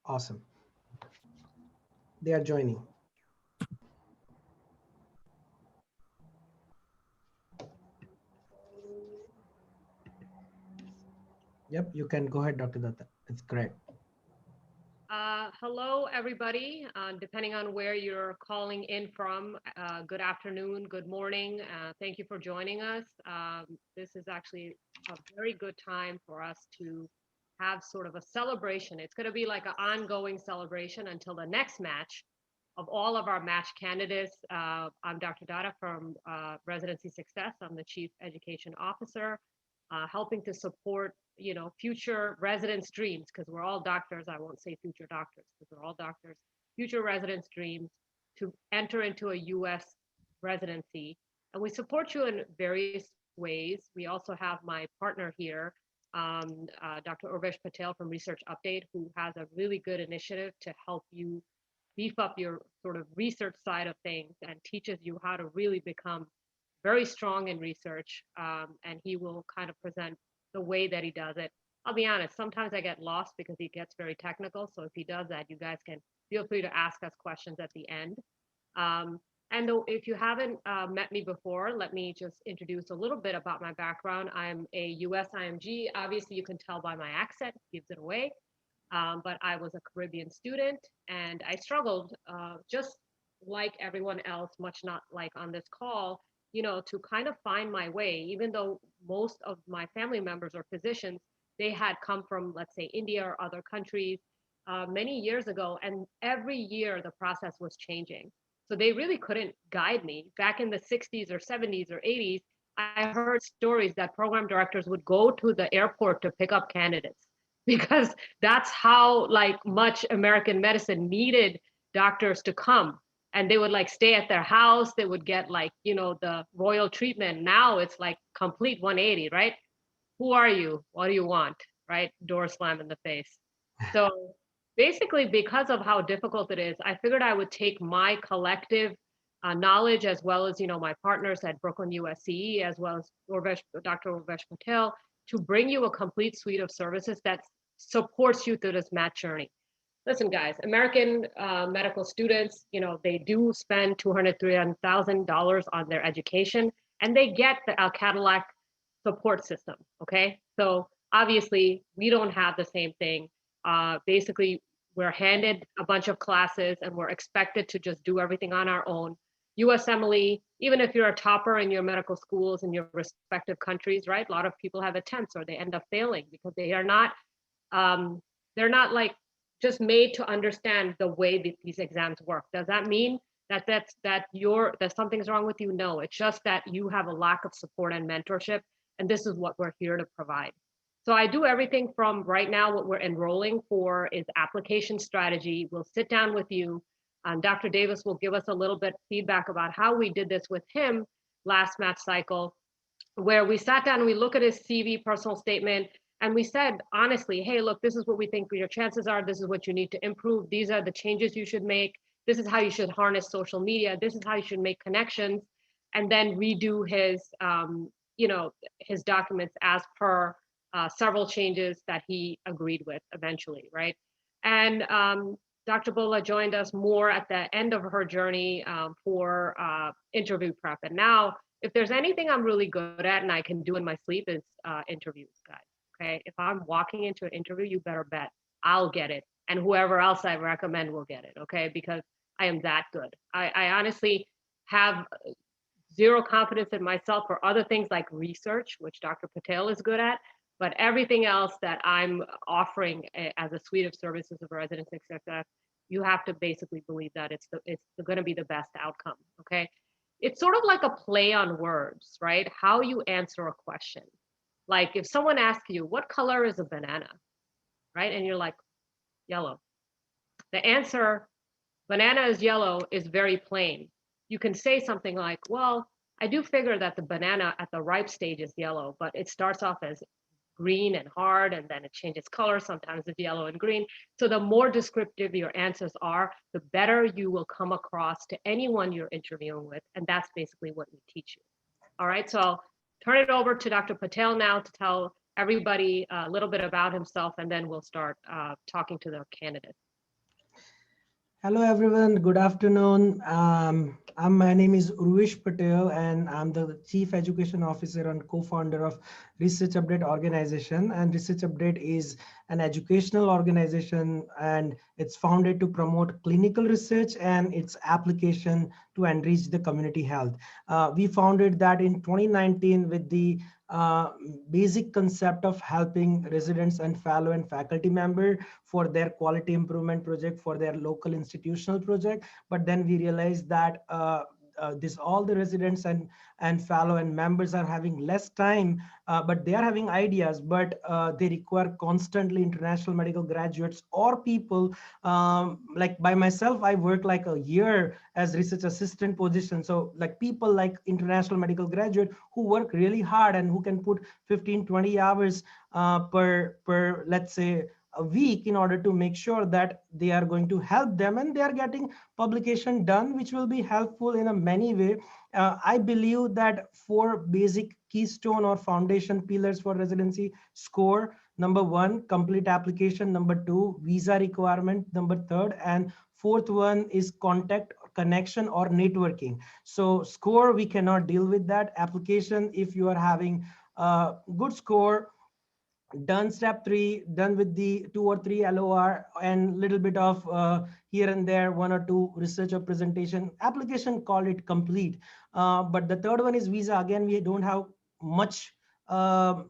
Awesome. They are joining. Yep, you can go ahead, Dr. Datta. It's great. Hello, everybody. Depending on where you're calling in from, good afternoon, good morning. Thank you for joining us. This is actually a very good time for us to have sort of a celebration. It's going to be like an ongoing celebration until the next match of all of our match candidates. I'm Dr. Dada from Residency Success. I'm the Chief Education Officer, helping to support future residents' dreams, because we're all doctors. I won't say future doctors because we're all doctors. Future residents' dreams to enter into a U.S. residency, and we support you in various ways. We also have my partner here, Dr. Urvesh Patel from Research Update, who has a really good initiative to help you beef up your sort of research side of things and teaches you how to really become very strong in research. And he will kind of present the way that he does it. I'll be honest, sometimes I get lost because he gets very technical. So if he does that, you guys can feel free to ask us questions at the end. Um, and if you haven't met me before, let me just introduce a little bit about my background. I'm a US IMG. Obviously, you can tell by my accent, gives it away. But I was a Caribbean student and I struggled just like everyone else, much not like on this call, to kind of find my way, even though most of my family members or physicians, they had come from, let's say, India or other countries many years ago. And every year the process was changing. So they really couldn't guide me. Back in the 60s or 70s or 80s, I heard stories that program directors would go to the airport to pick up candidates because that's how like much American medicine needed doctors to come, and they would like stay at their house. They would get like the royal treatment. Now it's like complete 180, right? Who are you? What do you want? Right? Door slam in the face. So basically, because of how difficult it is, I figured I would take my collective knowledge as well as my partners at Brooklyn USC, as well as Dr. Urvesh Patel, to bring you a complete suite of services that supports you through this match journey. Listen, guys, American medical students, they do spend $200,000, $300,000 on their education, and they get the Cadillac support system. Okay, so obviously we don't have the same thing. Basically, we're handed a bunch of classes, and we're expected to just do everything on our own. USMLE, even if you're a topper in your medical schools in your respective countries, right? A lot of people have attempts or they end up failing because um, they're not like just made to understand the way that these exams work. Does that mean that something's wrong with you? No, it's just that you have a lack of support and mentorship, and this is what we're here to provide. So I do everything from right now. What we're enrolling for is application strategy. We'll sit down with you. Dr. Davis will give us a little bit feedback about how we did this with him last match cycle, where we sat down and we look at his CV, personal statement, and we said honestly, hey, look, this is what we think your chances are. This is what you need to improve. These are the changes you should make. This is how you should harness social media. This is how you should make connections, and then redo his documents as per several changes that he agreed with eventually, right? And Dr. Bola joined us more at the end of her journey for interview prep. And now, if there's anything I'm really good at and I can do in my sleep, is interviews, guys. Okay. If I'm walking into an interview, you better bet I'll get it. And whoever else I recommend will get it. Okay. Because I am that good. I honestly have zero confidence in myself for other things like research, which Dr. Patel is good at. But everything else that I'm offering as a suite of services of resident success, you have to basically believe that it's going to be the best outcome. Okay, it's sort of like a play on words, right? How you answer a question. Like if someone asks you, what color is a banana? Right? And you're like, yellow. The answer, banana is yellow, is very plain. You can say something like, well, I do figure that the banana at the ripe stage is yellow, but it starts off as green and hard, and then it changes color. Sometimes it's yellow and green. So the more descriptive your answers are, the better you will come across to anyone you're interviewing with. And that's basically what we teach you. All right, so I'll turn it over to Dr. Patel now to tell everybody a little bit about himself, and then we'll start talking to the candidates. Hello, everyone. Good afternoon. My name is Urvish Patel, and I'm the Chief Education Officer and co-founder of Research Update organization. And Research Update is an educational organization, and it's founded to promote clinical research and its application to enrich the community health. We founded that in 2019 with the uh, basic concept of helping residents and fellow and faculty member for their quality improvement project, for their local institutional project. But then we realized that this all the residents and fellow and members are having less time, but they are having ideas, but they require constantly international medical graduates or people like by myself. I work like a year as research assistant position, so like people like international medical graduate who work really hard and who can put 15-20 hours per let's say a week in order to make sure that they are going to help them and they are getting publication done, which will be helpful in a many way. I believe that four basic keystone or foundation pillars for residency: score, number one, complete application, number two, visa requirement, number third, and fourth one is contact, connection, or networking. So score, we cannot deal with that. Application, if you are having a good score, done step three, done with the 2 or 3 LOR and little bit of here and there, 1 or 2 research or presentation, application, call it complete. But the third one is visa. Again, we don't have much uh,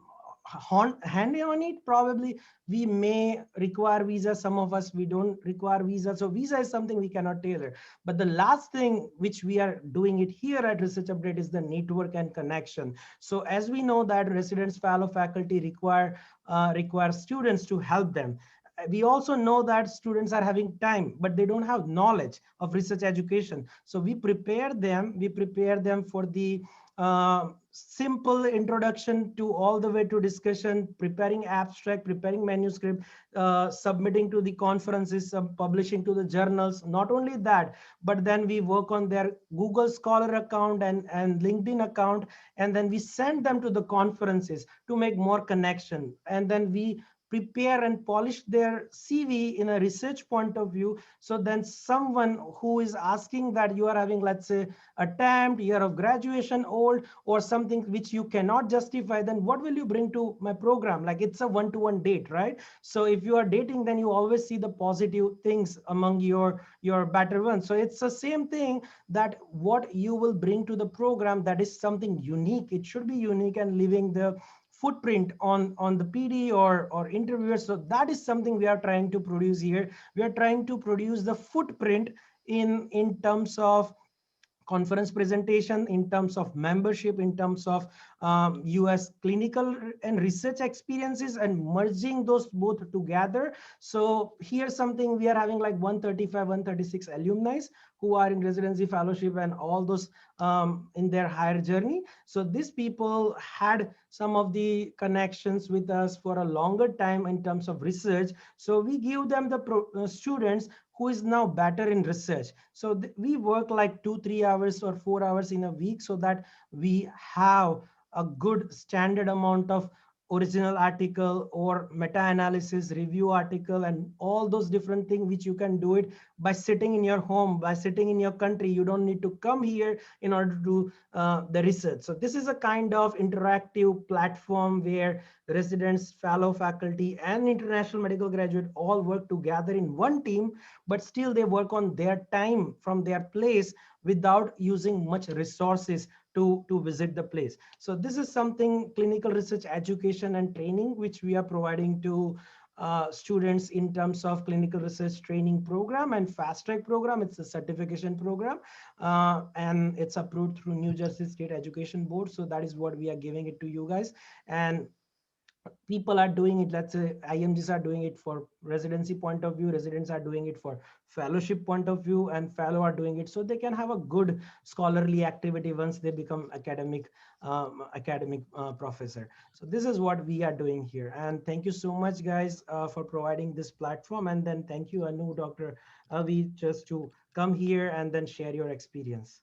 handy on it. Probably we may require visa. Some of us, we don't require visa. So visa is something we cannot tailor. But the last thing which we are doing it here at Research Update is the network and connection. So as we know that residents, fellow faculty require students to help them. We also know that students are having time, but they don't have knowledge of research education. So we prepare them for the simple introduction to all the way to discussion, preparing abstract, preparing manuscript, submitting to the conferences, publishing to the journals. Not only that, but then we work on their Google Scholar account and LinkedIn account, and then we send them to the conferences to make more connection. And then we prepare and polish their CV in a research point of view. So then someone who is asking that you are having, let's say, a 10th year of graduation old or something which you cannot justify, then what will you bring to my program? Like it's a one-to-one date, right? So if you are dating, then you always see the positive things among your better ones. So it's the same thing, that what you will bring to the program, that is something unique. It should be unique and leaving the footprint on the PD or interviewers. So that is something we are trying to produce here. We are trying to produce the footprint in terms of conference presentation, in terms of membership, in terms of US clinical and research experiences, and merging those both together. So here's something: we are having like 135, 136 alumni who are in residency, fellowship, and all those in their higher journey. So these people had some of the connections with us for a longer time in terms of research. So we give them the students who is now better in research. So we work like 2-3 hours or 4 hours in a week, so that we have a good standard amount of original article or meta-analysis, review article, and all those different things which you can do it by sitting in your home, by sitting in your country. You don't need to come here in order to do the research. So this is a kind of interactive platform where residents, fellow faculty, and international medical graduate all work together in one team, but still they work on their time from their place without using much resources to visit the place. So this is something clinical research education and training which we are providing to students in terms of clinical research training program and fast track program. It's a certification program, and it's approved through New Jersey State Education Board. So that is what we are giving it to you guys. And people are doing it, let's say IMGs are doing it for residency point of view, residents are doing it for fellowship point of view, and fellow are doing it so they can have a good scholarly activity once they become academic professor. So this is what we are doing here, and thank you so much guys for providing this platform. And then thank you Anu, Dr. Avi, just to come here and then share your experience.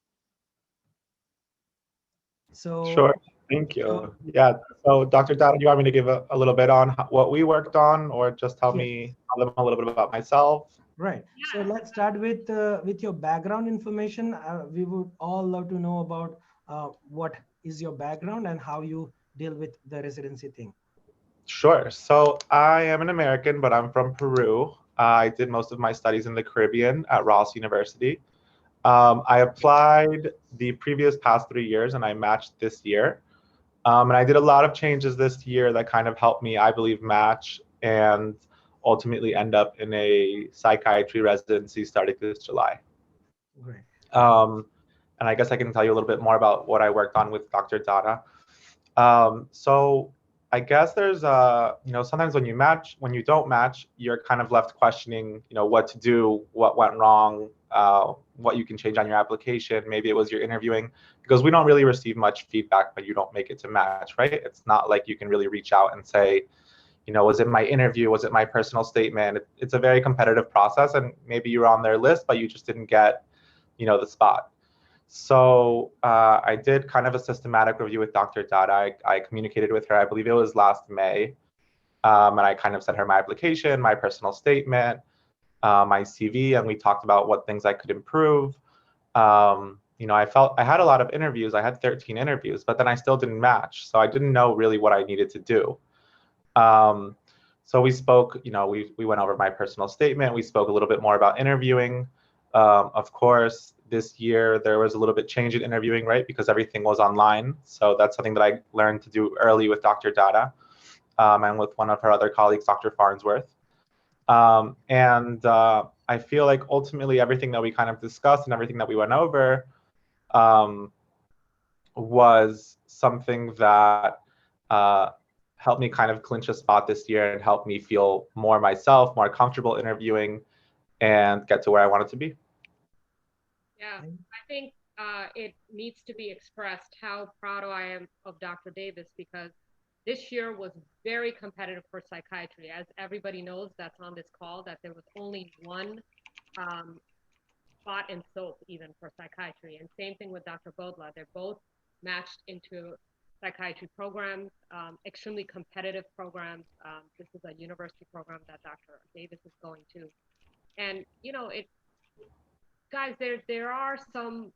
Sure. So Thank so you. Yeah. So, Dr. Dowd, you want me to give a little bit on what we worked on, or just tell yes, me tell them a little bit about myself? Right. So Yeah. let's start with your background information. We would all love to know about what is your background and how you deal with the residency thing. Sure. So I am an American, but I'm from Peru. I did most of my studies in the Caribbean at Ross University. I applied the previous past 3 years and I matched this year. And I did a lot of changes this year that kind of helped me, I believe, match and ultimately end up in a psychiatry residency starting this July. Great. Um, and I guess I can tell you a little bit more about what I worked on with Dr. Dada. So I guess there's sometimes when you don't match, you're kind of left questioning, what to do, what went wrong, what you can change on your application. Maybe it was your interviewing, because we don't really receive much feedback when you don't make it to match, right? It's not like you can really reach out and say, was it my interview? Was it my personal statement? It's a very competitive process, and maybe you were on their list, but you just didn't get, the spot. So I did kind of a systematic review with Dr. Dada. I communicated with her, I believe it was last May, and I kind of sent her my application, my personal statement, my CV, and we talked about what things I could improve. I felt I had a lot of interviews. I had 13 interviews, but then I still didn't match. So I didn't know really what I needed to do. Um, so we spoke, we went over my personal statement. We spoke a little bit more about interviewing. Of course, this year there was a little bit change in interviewing, right? Because everything was online. So that's something that I learned to do early with Dr. Dada and with one of her other colleagues, Dr. Farnsworth. And I feel like ultimately everything that we kind of discussed and everything that we went over um, was something that uh, helped me kind of clinch a spot this year and helped me feel more myself, more comfortable interviewing, and get to where I wanted to be. Yeah, I think it needs to be expressed how proud I am of Dr. Davis, because this year was very competitive for psychiatry. As everybody knows that's on this call, that there was only one um, spot in SOAP even for psychiatry. And same thing with Dr. Bodla. They're both matched into psychiatry programs, extremely competitive programs. This is a university program that Dr. Davis is going to. And, it guys, there are some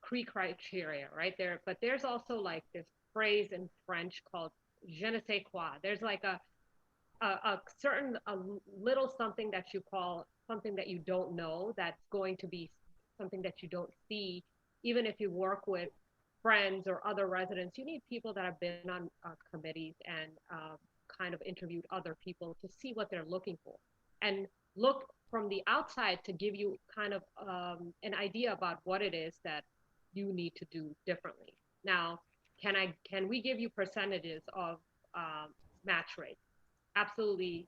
criteria, right there, but there's also like this phrase in French called je ne sais quoi. There's like a certain a little something that you call something that you don't know, that's going to be something that you don't see. Even if you work with friends or other residents, you need people that have been on committees and kind of interviewed other people to see what they're looking for, and look from the outside to give you kind of an idea about what it is that you need to do differently. Now, can we give you percentages of match rate? Absolutely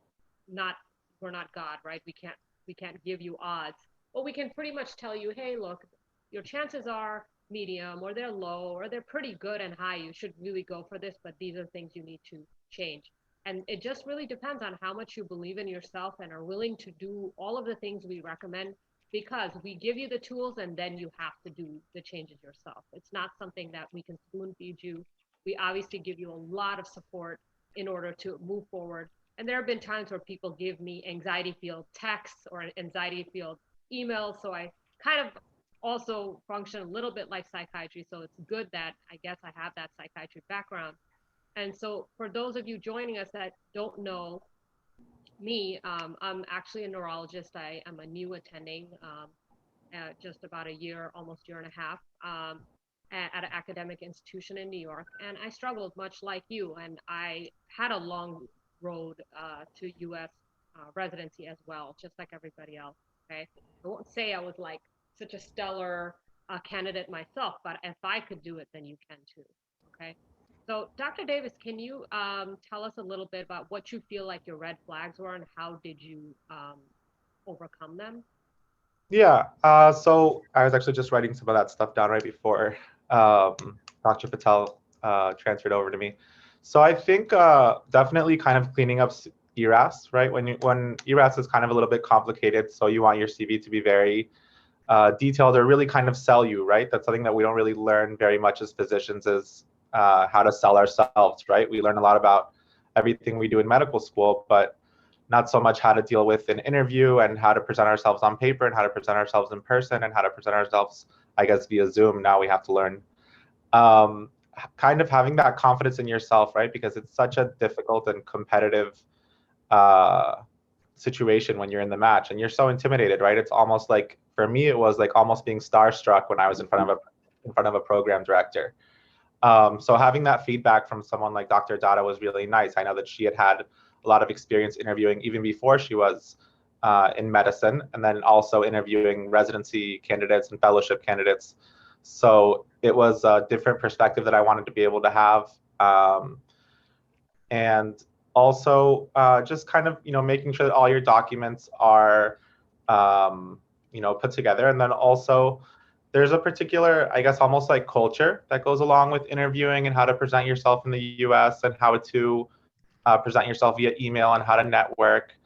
not. We're not God, right? We can't give you odds, but we can pretty much tell you, hey, look, your chances are medium, or they're low, or they're pretty good and high. You should really go for this, but these are things you need to change. And it just really depends on how much you believe in yourself and are willing to do all of the things we recommend, because we give you the tools and then you have to do the changes yourself. It's not something that we can spoon feed you. We obviously give you a lot of support in order to move forward. And there have been times where people give me anxiety field texts or anxiety field emails. So I kind of also function a little bit like psychiatry. So it's good that I guess I have that psychiatry background. And so for those of you joining us that don't know me, I'm actually a neurologist. I am a new attending, just about a year, almost year and a half, at an academic institution in New York. And I struggled much like you. And I had a long road to US residency as well, just like everybody else. Okay. I won't say I was like such a stellar candidate myself, but if I could do it, then you can too. Okay. So, Dr. Davis, can you tell us a little bit about what you feel like your red flags were and how did you overcome them? Yeah. So I was actually just writing some of that stuff down right before Dr. Patel transferred over to me. So I think definitely kind of cleaning up ERAS, right? When ERAS is kind of a little bit complicated, so you want your CV to be very detailed or really kind of sell you, right? That's something that we don't really learn very much as physicians, is how to sell ourselves, right? We learn a lot about everything we do in medical school, but not so much how to deal with an interview and how to present ourselves on paper and how to present ourselves in person and how to present ourselves, I guess, via Zoom. Now we have to learn um, kind of having that confidence in yourself, right? Because it's such a difficult and competitive uh, situation when you're in the match and you're so intimidated, right? It's almost like, for me, it was like almost being starstruck when I was in front of a program director. So having that feedback from someone like Dr. Dada was really nice. I know that she had a lot of experience interviewing even before she was in medicine, and then also interviewing residency candidates and fellowship candidates. So it was a different perspective that I wanted to be able to have. And also just kind of, making sure that all your documents are, put together. And then also, there's a particular, I guess, almost like culture that goes along with interviewing and how to present yourself in the US and how to present yourself via email and how to network.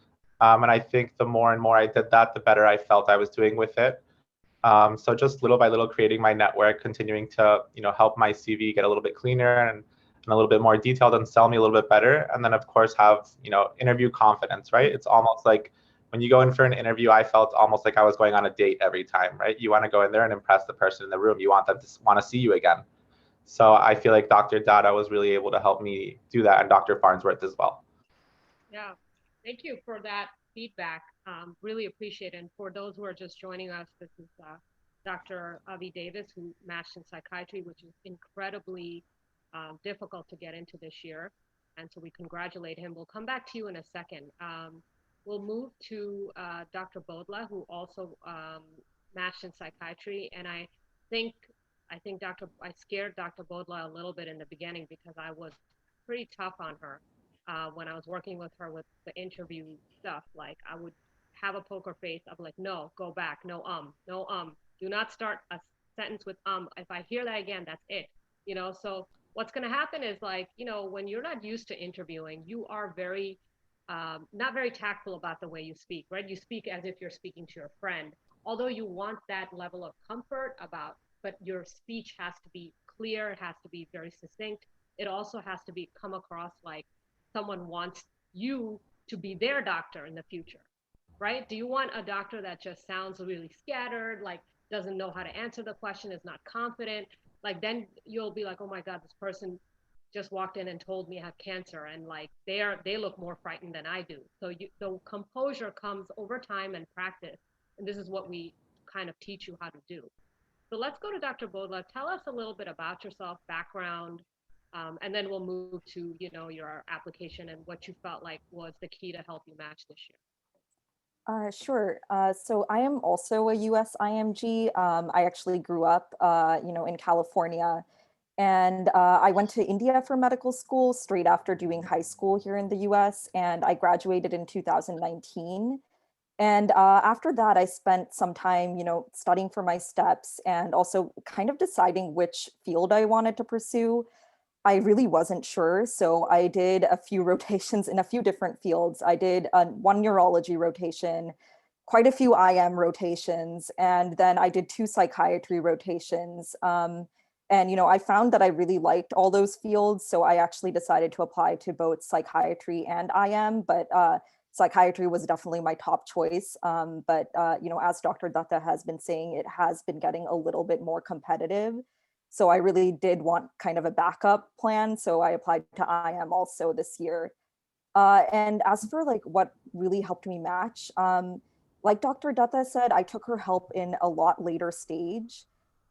And I think the more and more I did that, the better I felt I was doing with it. So just little by little creating my network, continuing to, help my CV get a little bit cleaner and a little bit more detailed and sell me a little bit better. And then of course have, interview confidence, right? It's almost like when you go in for an interview, I felt almost like I was going on a date every time, right? You want to go in there and impress the person in the room. You want them to want to see you again. So I feel like Dr. Dada was really able to help me do that, and Dr. Farnsworth as well. Yeah, thank you for that feedback. Really appreciate it. And for those who are just joining us, this is Dr. Avi Davis, who matched in psychiatry, which is incredibly difficult to get into this year. And so we congratulate him. We'll come back to you in a second. We'll move to Dr. Bodla, who also matched in psychiatry. And think, I scared Dr. Bodla a little bit in the beginning because I was pretty tough on her when I was working with her with the interview stuff. Like I would have a poker face. I'm like, no, go back. No, no, do not start a sentence with. If I hear that again, that's it. So what's going to happen is like, when you're not used to interviewing, you are very, not very tactful about the way you speak, right? You speak as if you're speaking to your friend, although you want that level of comfort but your speech has to be clear. It has to be very succinct. It also has to be come across like someone wants you to be their doctor in the future, right? Do you want a doctor that just sounds really scattered, like doesn't know how to answer the question, is not confident? Like then you'll be like, oh my God, this person just walked in and told me I have cancer, and like they look more frightened than I do. So the composure comes over time and practice, and this is what we kind of teach you how to do. So let's go to Dr. Bodla. Tell us a little bit about yourself, background, and then we'll move to, your application and what you felt like was the key to help you match this year. Sure. So I am also a US IMG. I actually grew up, in California, and I went to India for medical school straight after doing high school here in the US, and I graduated in 2019. And after that, I spent some time, studying for my steps and also kind of deciding which field I wanted to pursue. I really wasn't sure. So I did a few rotations in a few different fields. I did one neurology rotation, quite a few IM rotations, and then I did 2 psychiatry rotations. And, I found that I really liked all those fields. So I actually decided to apply to both psychiatry and IM, but psychiatry was definitely my top choice. But, as Dr. Datta has been saying, it has been getting a little bit more competitive. So I really did want kind of a backup plan. So I applied to IM also this year. And as for like what really helped me match, like Dr. Datta said, I took her help in a lot later stage.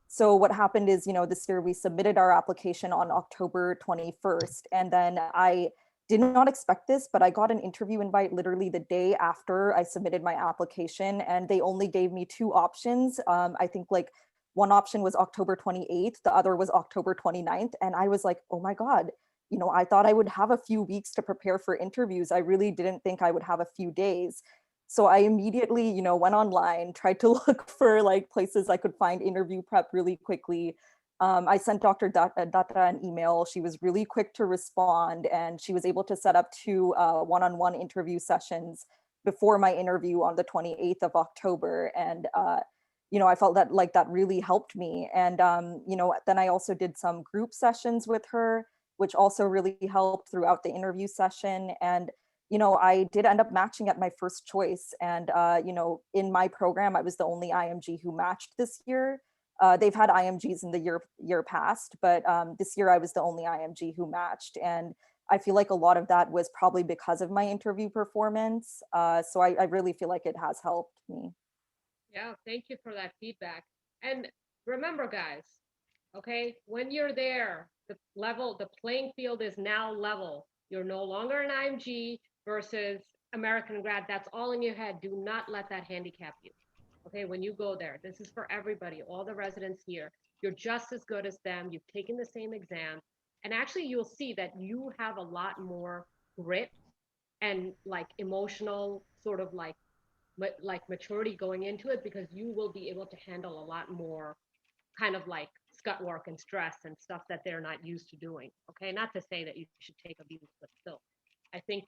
So what happened is, this year we submitted our application on October 21st. And then I did not expect this, but I got an interview invite literally the day after I submitted my application. And they only gave me 2 options. I think like one option was October 28th, the other was October 29th. And I was like, oh my God, I thought I would have a few weeks to prepare for interviews. I really didn't think I would have a few days. So I immediately, went online, tried to look for like places I could find interview prep really quickly. I sent Dr. Datta an email. She was really quick to respond, and she was able to set up 2 one-on-one interview sessions before my interview on the 28th of October. And, I felt that like that really helped me. And, then I also did some group sessions with her, which also really helped throughout the interview session. And I did end up matching at my first choice. And, in my program, I was the only IMG who matched this year. They've had IMGs in the year past, but this year I was the only IMG who matched. And I feel like a lot of that was probably because of my interview performance. So I really feel like it has helped me. Yeah, thank you for that feedback. And remember, guys, okay, when you're there, the playing field is now level. You're no longer an IMG versus American grad. That's all in your head. Do not let that handicap you. Okay, when you go there, this is for everybody, all the residents here. You're just as good as them. You've taken the same exam. And actually, you'll see that you have a lot more grit and like emotional sort of like maturity going into it, because you will be able to handle a lot more kind of like scut work and stress and stuff that they're not used to doing. Okay, not to say that you should take abuse, but still, I think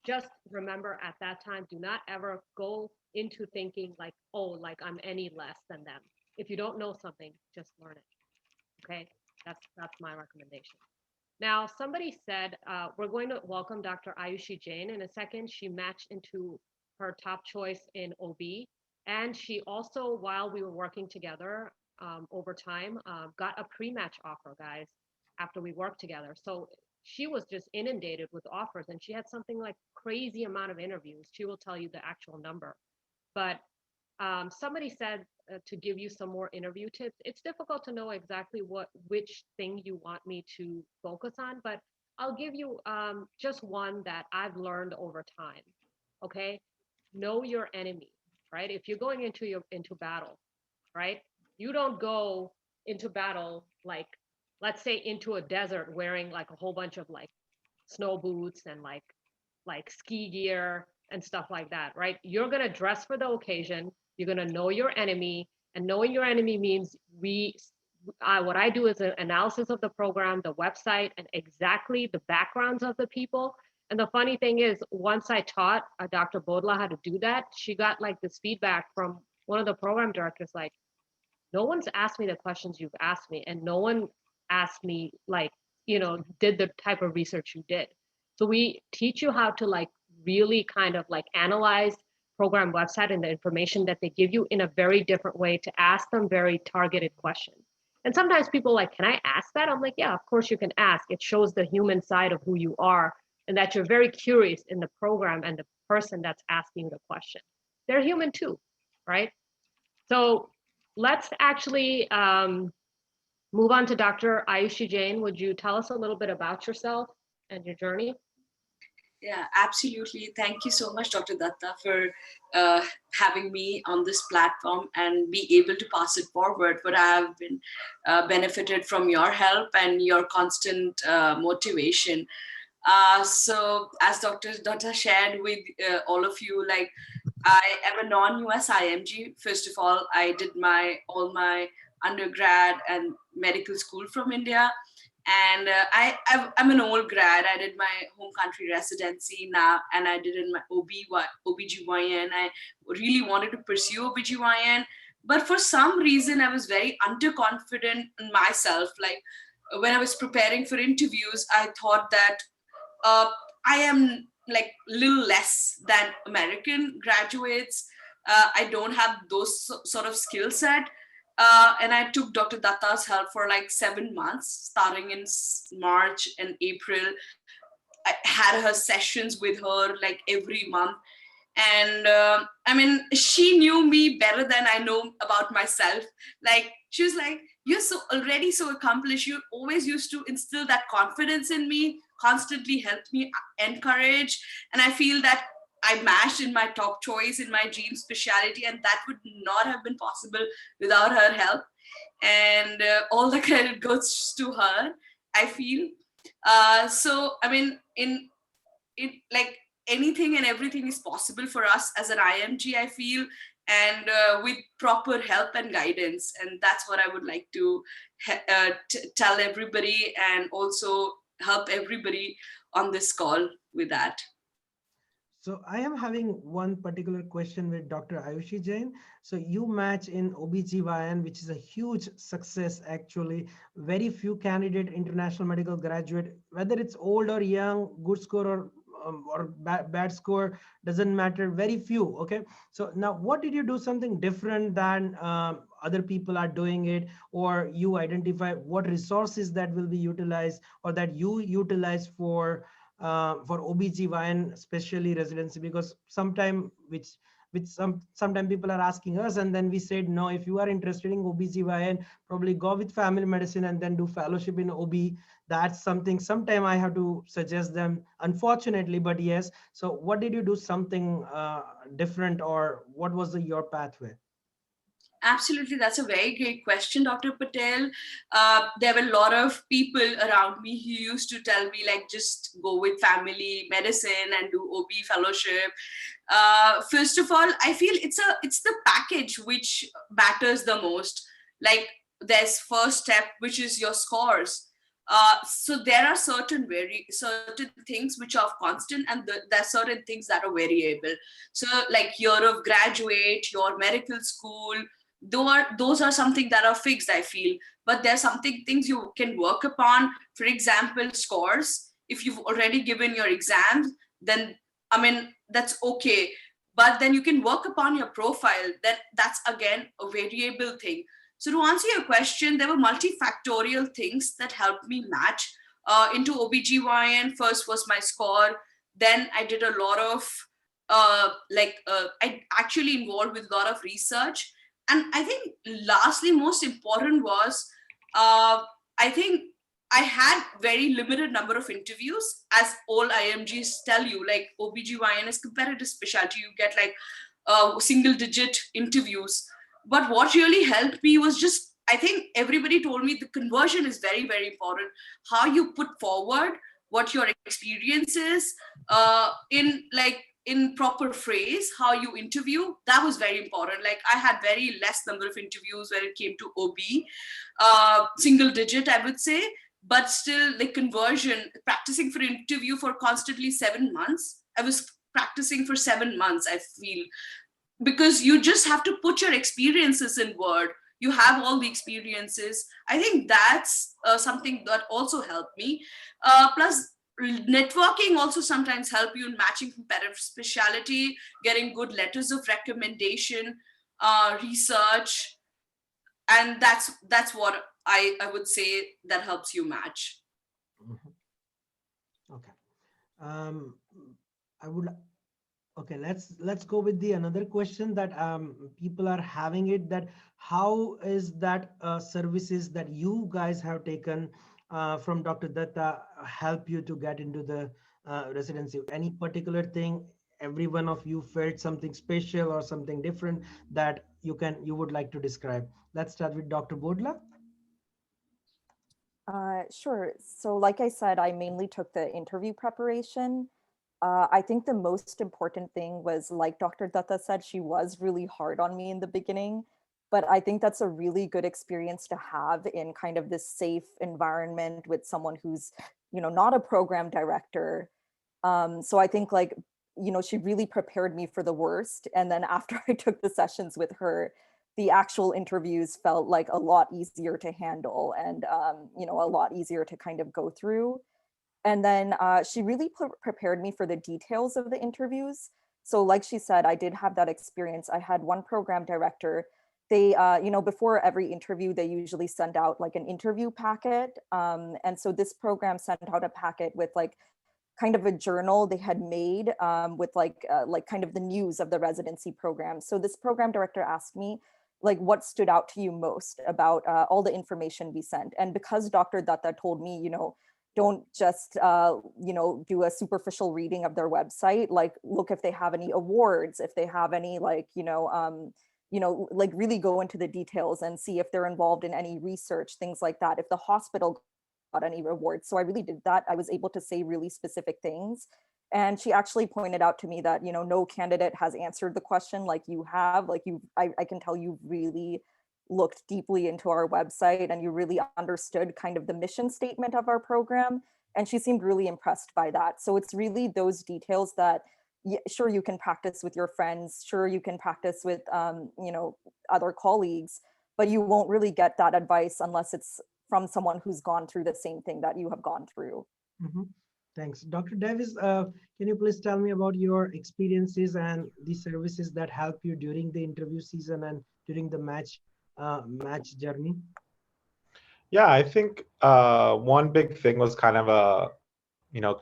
just remember at that time, do not ever go into thinking like, oh, like I'm any less than them. If you don't know something, just learn it. Okay, that's my recommendation. Now, somebody said we're going to welcome Dr. Ayushi Jain in a second. She matched into her top choice in OB. And she also, while we were working together over time, got a pre-match offer, guys, after we worked together. So she was just inundated with offers, and she had something like crazy amount of interviews. She will tell you the actual number. But somebody said to give you some more interview tips. It's difficult to know exactly which thing you want me to focus on, but I'll give you just one that I've learned over time. Okay, know your enemy, right? If you're going into battle, right? You don't go into battle like, let's say, into a desert wearing like a whole bunch of like snow boots and like ski gear and stuff like that, right? You're going to dress for the occasion. You're going to know your enemy, and knowing your enemy means what I do is an analysis of the program, the website, and exactly the backgrounds of the people. And the funny thing is, once I taught Dr. Bodla how to do that, she got like this feedback from one of the program directors, like, no one's asked me the questions you've asked me, and no one asked me like, did the type of research you did. So we teach you how to like really kind of like analyze program website and the information that they give you in a very different way, to ask them very targeted questions. And sometimes people like, can I ask that? I'm like, yeah, of course you can ask. It shows the human side of who you are, and that you're very curious in the program and the person that's asking the question. They're human too, right? So let's actually move on to Dr. Ayushi Jain. Would you tell us a little bit about yourself and your journey? Yeah, absolutely. Thank you so much, Dr. Datta, for having me on this platform and be able to pass it forward. But I have been benefited from your help and your constant motivation. So as Dr. Datta shared with all of you, like, I am a non-US IMG. First of all, I did all my undergrad and medical school from India. And I'm an old grad. I did my home country residency now, and I did in my OBGYN. I really wanted to pursue OBGYN, but for some reason, I was very underconfident in myself. Like, when I was preparing for interviews, I thought that I am like little less than American graduates. I don't have those sort of skill set. And I took Dr. Datta's help for like 7 months, starting in March and April. I had her sessions with her like every month. And I mean, she knew me better than I know about myself. Like, she was like, you're already so accomplished. You always used to instill that confidence in me, constantly helped me encourage. And I feel that I matched in my top choice in my dream specialty, and that would not have been possible without her help. And all the credit goes to her, I feel. So I mean, in it, like, anything and everything is possible for us as an IMG, I feel, and with proper help and guidance. And that's what I would like to tell everybody, and also help everybody on this call with that. So I am having one particular question with Dr. Ayushi Jain. So you match in OBGYN, which is a huge success actually. Very few candidate international medical graduate, whether it's old or young, good score or bad score doesn't matter, very few. Okay, so now what did you do something different than other people are doing it, or you identify what resources that will be utilized or that you utilize for OBGYN, especially residency? Because sometime which sometimes people are asking us, and then we said no, if you are interested in OBGYN, probably go with family medicine and then do fellowship in OB. That's something sometime I have to suggest them, unfortunately, but yes. So what did you do something different, or what was your pathway? Absolutely, that's a very great question, Dr. Patel. There were a lot of people around me who used to tell me, like, just go with family medicine and do OB fellowship. First of all, I feel it's the package which matters the most. Like, there's first step, which is your scores. So there are certain things which are constant, and there are certain things that are variable. So, like, year of graduate, your medical school, those are something that are fixed, I feel. But there's something things you can work upon. For example, scores. If you've already given your exams, then, I mean, that's okay. But then you can work upon your profile. That's again a variable thing. So, to answer your question, there were multifactorial things that helped me match into OBGYN. First was my score. Then I did a lot of I actually involved with a lot of research. And I think lastly, most important was, I think I had very limited number of interviews, as all IMGs tell you. Like, OBGYN is competitive specialty, you get like single digit interviews. But what really helped me was just, I think everybody told me the conversion is very, very important. How you put forward what your experience is, in proper phrase, how you interview, that was very important. Like, I had very less number of interviews when it came to OB, single digit, I would say. But still, the conversion, practicing for interview for constantly 7 months, I was practicing for 7 months, I feel. Because you just have to put your experiences in word. You have all the experiences. I think that's something that also helped me. Plus, networking also sometimes help you in matching competitive specialty, getting good letters of recommendation, research. And that's what I would say that helps you match. Mhm. Okay. um I would, okay, let's go with the another question that people are having it, that how is that services that you guys have taken from Dr. Datta help you to get into the residency? Any particular thing every one of you felt something special or something different that you would like to describe? Let's start with Dr. Bodla. Sure. So like I said, I mainly took the interview preparation. I think the most important thing was, like Dr. Datta said, she was really hard on me in the beginning, but I think that's a really good experience to have in kind of this safe environment with someone who's, not a program director. So I think, like, she really prepared me for the worst. And then after I took the sessions with her, the actual interviews felt like a lot easier to handle, and a lot easier to kind of go through. And then she really prepared me for the details of the interviews. So like she said, I did have that experience. I had one program director. They, before every interview, they usually send out like an interview packet. And so this program sent out a packet with like kind of a journal they had made, with like kind of the news of the residency program. So this program director asked me, like, what stood out to you most about all the information we sent? And because Dr. Datta told me, don't just do a superficial reading of their website, like look if they have any awards, if they have any, like, like really go into the details and see if they're involved in any research, things like that, if the hospital got any rewards. So I really did that. I was able to say really specific things. And she actually pointed out to me that, no candidate has answered the question like you have. Like, I can tell you really looked deeply into our website, and you really understood kind of the mission statement of our program. And she seemed really impressed by that. So it's really those details that, sure, you can practice with your friends, sure, you can practice with other colleagues, but you won't really get that advice unless it's from someone who's gone through the same thing that you have gone through. Mhm. Thanks. Dr. Davis, can you please tell me about your experiences and the services that help you during the interview season and during the match journey? Yeah, I think one big thing was kind of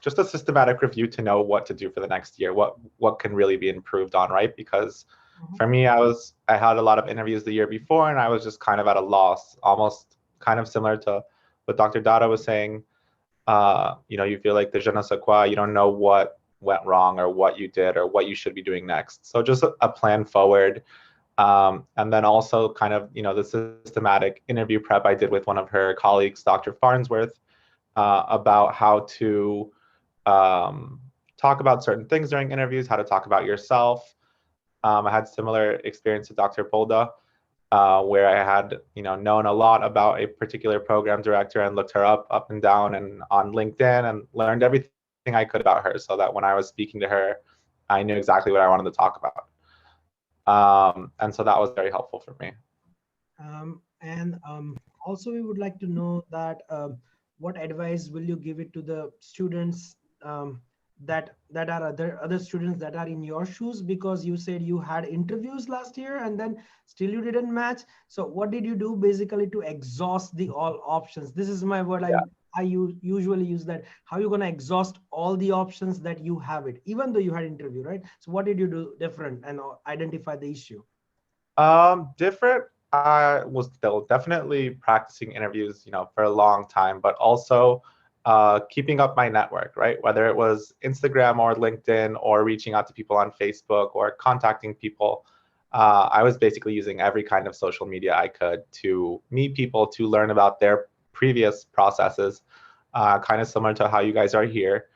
just a systematic review to know what to do for the next year, what can really be improved on, right? Because Mhm. for me, I had a lot of interviews the year before, and I was just kind of at a loss, almost kind of similar to what Dr. Dada was saying. You feel like the je ne sais quoi, you don't know what went wrong or what you did or what you should be doing next. So just a plan forward. And then also kind of, the systematic interview prep I did with one of her colleagues, Dr. Farnsworth, about how to talk about certain things during interviews, how to talk about yourself. I had similar experience to Dr. Polda, where I had, known a lot about a particular program director and looked her up and down and on LinkedIn and learned everything I could about her so that when I was speaking to her, I knew exactly what I wanted to talk about. And so that was very helpful for me. And also, we would like to know that what advice will you give it to the students that are other students that are in your shoes, because you said you had interviews last year and then still you didn't match. So what did you do basically to exhaust the all options? This is my word. Usually use that. How you gonna exhaust all the options that you have it, even though you had interview, right? So what did you do different and identify the issue? Different. I was still definitely practicing interviews, for a long time, but also keeping up my network, right? Whether it was Instagram or LinkedIn or reaching out to people on Facebook or contacting people, I was basically using every kind of social media I could to meet people, to learn about their previous processes, kind of similar to how you guys are here.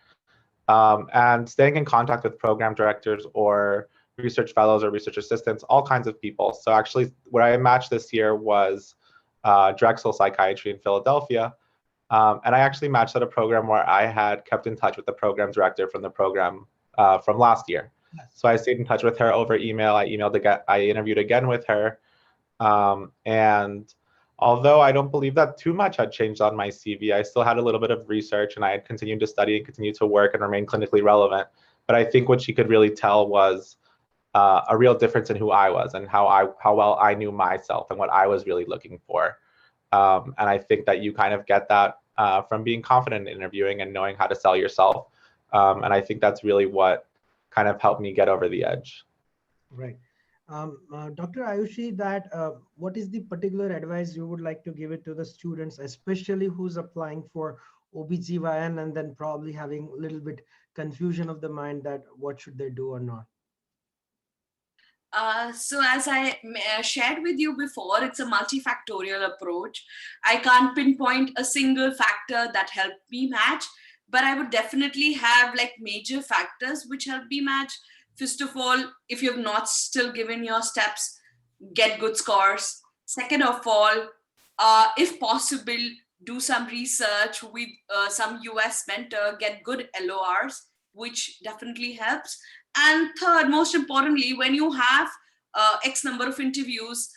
And staying in contact with program directors or research fellows or research assistants, all kinds of people. So actually, where I matched this year was Drexel Psychiatry in Philadelphia. And I actually matched at a program where I had kept in touch with the program director from the program from last year. Yes. So I stayed in touch with her over email. I interviewed again with her. And although I don't believe that too much had changed on my CV, I still had a little bit of research and I had continued to study and continued to work and remain clinically relevant. But I think what she could really tell was a real difference in who I was and how well I knew myself and what I was really looking for. And I think that you kind of get that from being confident in interviewing and knowing how to sell yourself. And I think that's really what kind of helped me get over the edge. Right. Dr. Ayushi, what is the particular advice you would like to give it to the students, especially who's applying for OBGYN and then probably having a little bit confusion of the mind that what should they do or not? So as I shared with you before, it's a multifactorial approach. I can't pinpoint a single factor that helped me match, but I would definitely have like major factors which help me match. First of all, if you have not still given your steps, get good scores. Second of all, if possible, do some research with some US mentor, get good LORs, which definitely helps. And third, most importantly, when you have X number of interviews,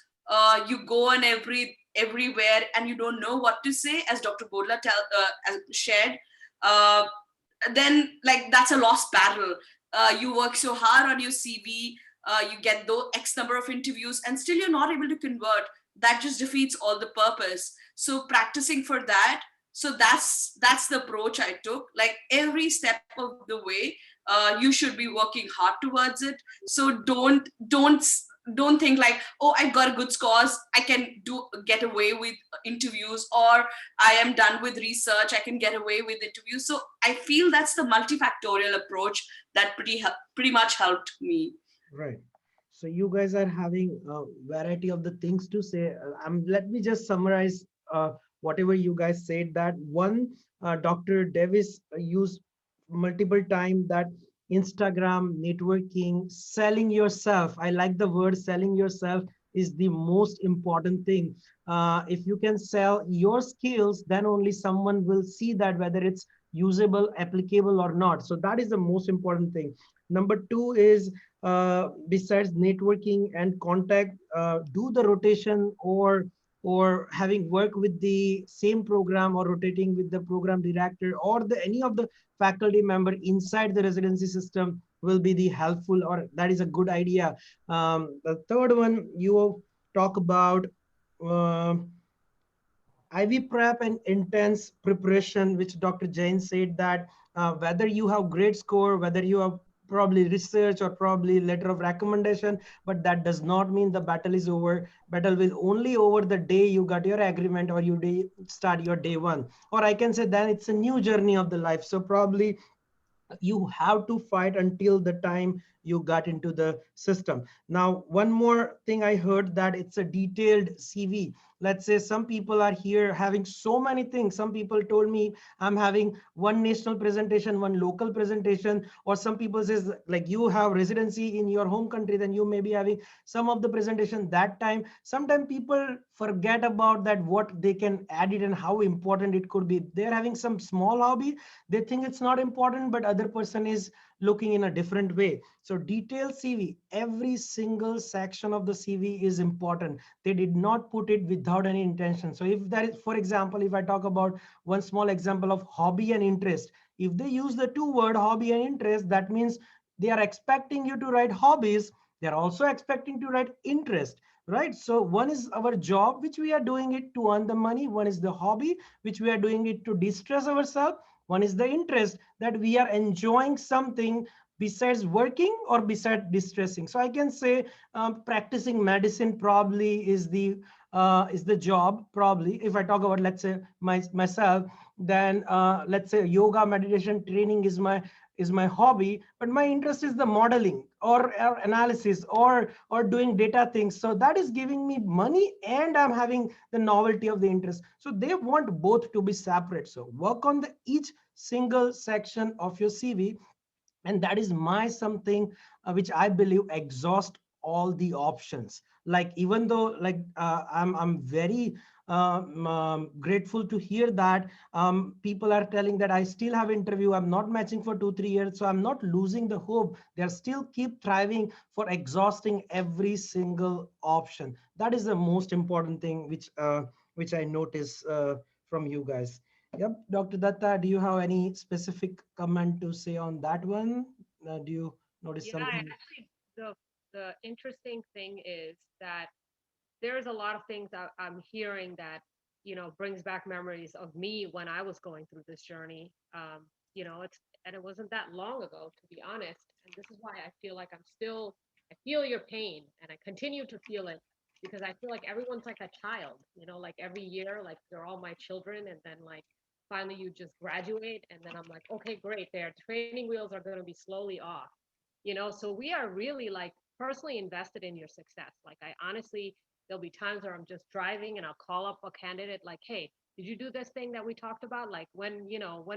you go on everywhere and you don't know what to say, as Dr. Bodla shared, uh, then like that's a lost battle. You work so hard on your CV, you get those X number of interviews, and still you're not able to convert. That just defeats all the purpose. So practicing for that. So that's the approach I took. Like every step of the way, you should be working hard towards it. So don't think like, oh, I got a good scores, I can get away with interviews, or I am done with research, I can get away with interviews. So I feel that's the multifactorial approach that pretty much helped me. Right. So you guys are having a variety of the things to say. Let me just summarize whatever you guys said. That one, Dr. Davis used multiple time that Instagram, networking, selling yourself. I like the word selling yourself is the most important thing. If you can sell your skills, then only someone will see that whether it's usable, applicable or not. So that is the most important thing. Number two is besides networking and contact, do the rotation or or having worked with the same program or rotating with the program director or the any of the faculty member inside the residency system will be the helpful, or that is a good idea. The third one you talk about uh, IV prep and intense preparation, which Dr. Jain said that whether you have great score, whether you have probably research or probably letter of recommendation, but that does not mean the battle is over. Battle will only over the day you got your agreement or you start your day one. Or I can say then it's a new journey of the life. So probably you have to fight until the time you got into the system. Now, one more thing I heard that it's a detailed CV. Let's say some people are here having so many things. Some people told me I'm having one national presentation, one local presentation, or some people says like you have residency in your home country, then you may be having some of the presentation that time. Sometimes people forget about that, what they can add it and how important it could be. They're having some small hobby, they think it's not important, but other person is looking in a different way. So detailed CV, every single section of the CV is important. They did not put it without any intention. So if there is, for example, if I talk about one small example of hobby and interest, if they use the two word hobby and interest, that means they are expecting you to write hobbies, they're also expecting to write interest, right? So one is our job which we are doing it to earn the money, one is the hobby which we are doing it to distress ourselves, one is the interest that we are enjoying something besides working or besides distressing. So I can say practicing medicine probably is the job. Probably if I talk about, let's say myself, then let's say yoga meditation training is my hobby, but my interest is the modeling or analysis or doing data things. So that is giving me money and I'm having the novelty of the interest. So they want both to be separate. So work on the each single section of your CV, and that is my something which I believe exhaust all the options. Like even though like I'm very grateful to hear that people are telling that I still have interview, I'm not matching for 2 3 years, so I'm not losing the hope. They're still keep thriving for exhausting every single option. That is the most important thing which I notice from you guys. Yep, Dr. Datta, do you have any specific comment to say on that one? Do you notice Yeah, something? actually, the interesting thing is that there's a lot of things I'm hearing that brings back memories of me when I was going through this journey. It's and it wasn't that long ago, to be honest. And this is why I feel like I feel your pain, and I continue to feel it because I feel like everyone's like a child. Like every year, like they're all my children, and then like finally you just graduate, and then I'm like, okay, great, their training wheels are going to be slowly off. So we are really like personally invested in your success. Like I honestly, there'll be times where I'm just driving and I'll call up a candidate like, hey, did you do this thing that we talked about? Like when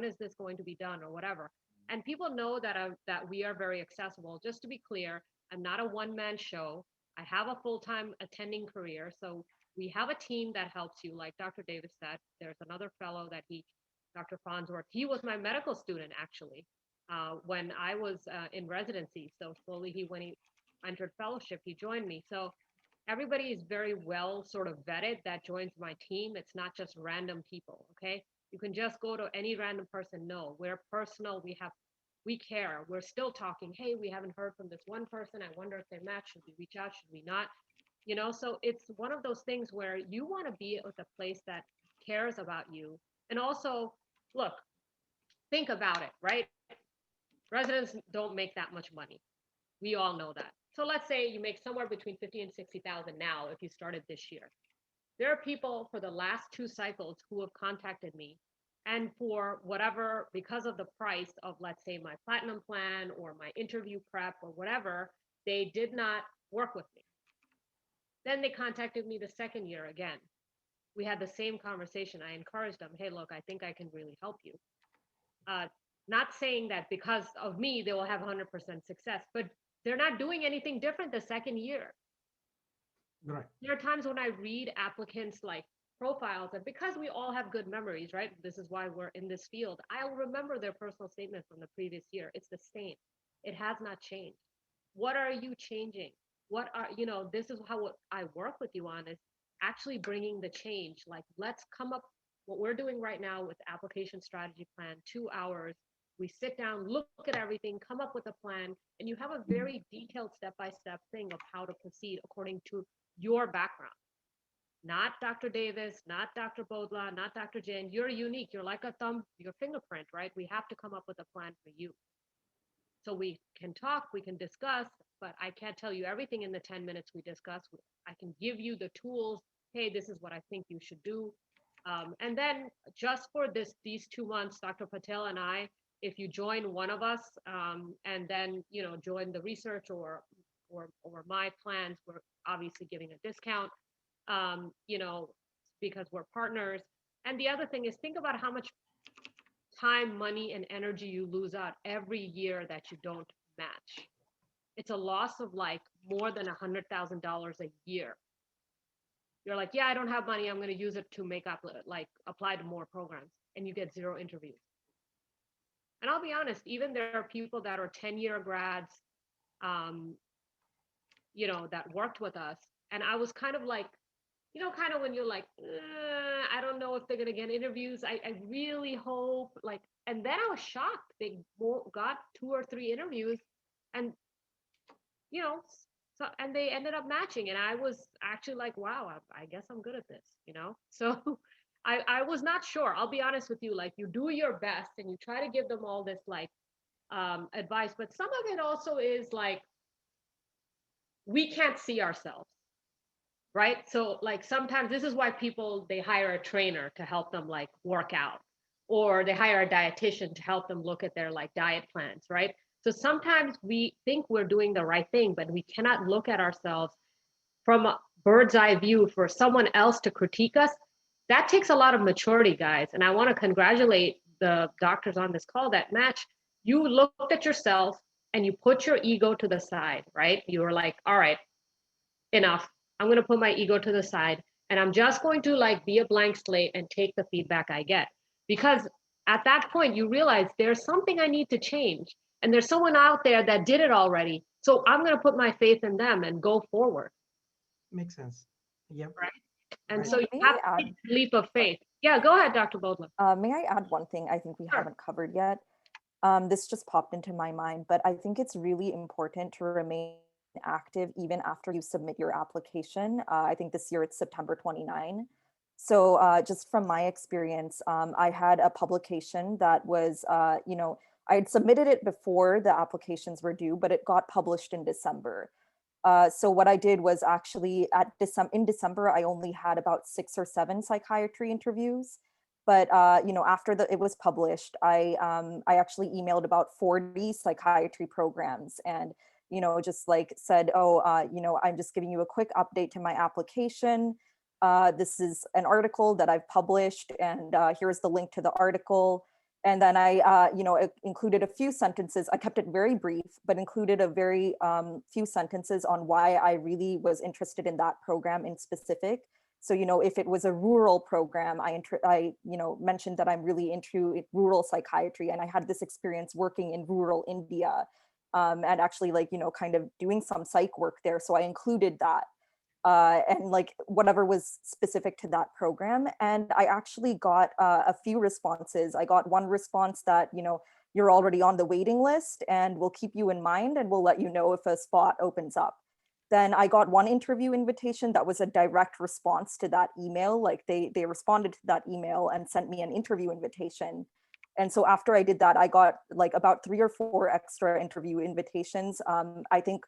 is this going to be done or whatever? And people know that we are very accessible. Just to be clear, I'm not a one-man show. I have a full-time attending career. So we have a team that helps you. Like Dr. Davis said, there's another fellow Dr. Farnsworth, he was my medical student actually when I was in residency. So slowly when he entered fellowship, he joined me. So everybody is very well sort of vetted that joins my team. It's not just random people. Okay. You can just go to any random person. No, we're personal. We care. We're still talking. Hey, we haven't heard from this one person. I wonder if they match. Should we reach out? Should we not? So it's one of those things where you want to be with a place that cares about you. And also, look, think about it, right? Residents don't make that much money. We all know that. So let's say you make somewhere between 50 and 60,000 now if you started this year. There are people for the last two cycles who have contacted me, and for whatever, because of the price of, let's say, my platinum plan or my interview prep or whatever, they did not work with me. Then they contacted me the second year again. We had the same conversation. I encouraged them, hey, look, I think I can really help you. Uh, Not saying that because of me, they will have 100% success, but they're not doing anything different the second year. Right. There are times when I read applicants like profiles, and because we all have good memories, right? This is why we're in this field. I'll remember their personal statement from the previous year. It's the same. It has not changed. What are you changing? This is how what I work with you on is actually bringing the change. Like, let's come up, what we're doing right now with application strategy plan, 2 hours. We sit down, look at everything, come up with a plan, and you have a very detailed step-by-step thing of how to proceed according to your background. Not Dr. Davis, not Dr. Bodla, not Dr. Jain. You're unique. You're like a thumb, your fingerprint, right? We have to come up with a plan for you. So we can talk, we can discuss, but I can't tell you everything in the 10 minutes we discuss. I can give you the tools. Hey, this is what I think you should do. And then just for these 2 months, Dr. Patel and I, if you join one of us, and then join the research or my plans, we're obviously giving a discount, because we're partners. And the other thing is, think about how much time, money, and energy you lose out every year that you don't match. It's a loss of like more than $100,000 a year. You're like, yeah, I don't have money. I'm going to use it to make up, like, apply to more programs, and you get 0 interviews. And I'll be honest, even there are people that are 10-year grads, that worked with us, and I was kind of like, kind of when you're like, I don't know if they're going to get interviews. I really hope, like, and then I was shocked. They got 2 or 3 interviews, and, so, and they ended up matching. And I was actually like, wow, I guess I'm good at this, So I was not sure. I'll be honest with you. Like, you do your best and you try to give them all this, like, advice, but some of it also is like, we can't see ourselves. Right. So, like, sometimes this is why people, they hire a trainer to help them, like, work out, or they hire a dietitian to help them look at their, like, diet plans. Right. So sometimes we think we're doing the right thing, but we cannot look at ourselves from a bird's eye view for someone else to critique us. That takes a lot of maturity, guys. And I want to congratulate the doctors on this call that match. You looked at yourself and you put your ego to the side, right? You were like, all right, enough. I'm going to put my ego to the side, and I'm just going to, like, be a blank slate and take the feedback I get. Because at that point, you realize there's something I need to change, and there's someone out there that did it already. So I'm going to put my faith in them and go forward. Makes sense. Yep. Right. And Right. so you May have I to take a leap of faith. Yeah, go ahead, Dr. Bodler. May I add one thing I think we Sure. haven't covered yet? This just popped into my mind, but I think it's really important to remain active even after you submit your application. I think this year it's September 29. So just from my experience, I had a publication that was, I had submitted it before the applications were due, but it got published in December. So what I did was actually in December, I only had about 6 or 7 psychiatry interviews. But after it was published, I actually emailed about 40 psychiatry programs, and just like said, oh, I'm just giving you a quick update to my application. This is an article that I've published, and here's the link to the article. And then I, included a few sentences. I kept it very brief, but included a very few sentences on why I really was interested in that program in specific. So, if it was a rural program, I mentioned that I'm really into rural psychiatry, and I had this experience working in rural India, and actually, like, kind of doing some psych work there. So I included that, and like whatever was specific to that program. And I actually got a few responses. I got one response that, you're already on the waiting list, and we'll keep you in mind, and we'll let you know if a spot opens up. Then I got one interview invitation that was a direct response to that email. Like they responded to that email and sent me an interview invitation. And so after I did that, I got like about 3 or 4 extra interview invitations. I think,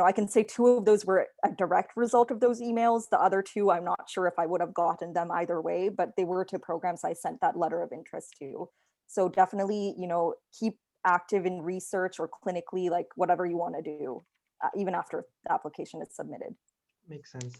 I can say 2 of those were a direct result of those emails. The other 2, I'm not sure if I would have gotten them either way, but they were to programs I sent that letter of interest to. So definitely, keep active in research or clinically, like whatever you want to do, even after the application is submitted. Makes sense.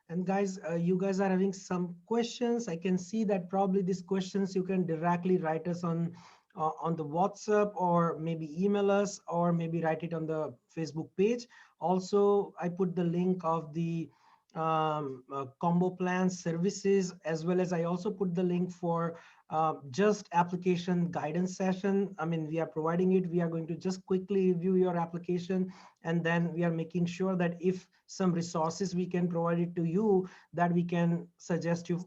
And guys, you guys are having some questions. I can see that probably these questions you can directly write us on the WhatsApp, or maybe email us, or maybe write it on the Facebook page. Also, I put the link of the combo plan services, as well as I also put the link for just application guidance session. I mean, we are providing it. We are going to just quickly review your application and then we are making sure that if some resources we can provide it to you, that we can suggest you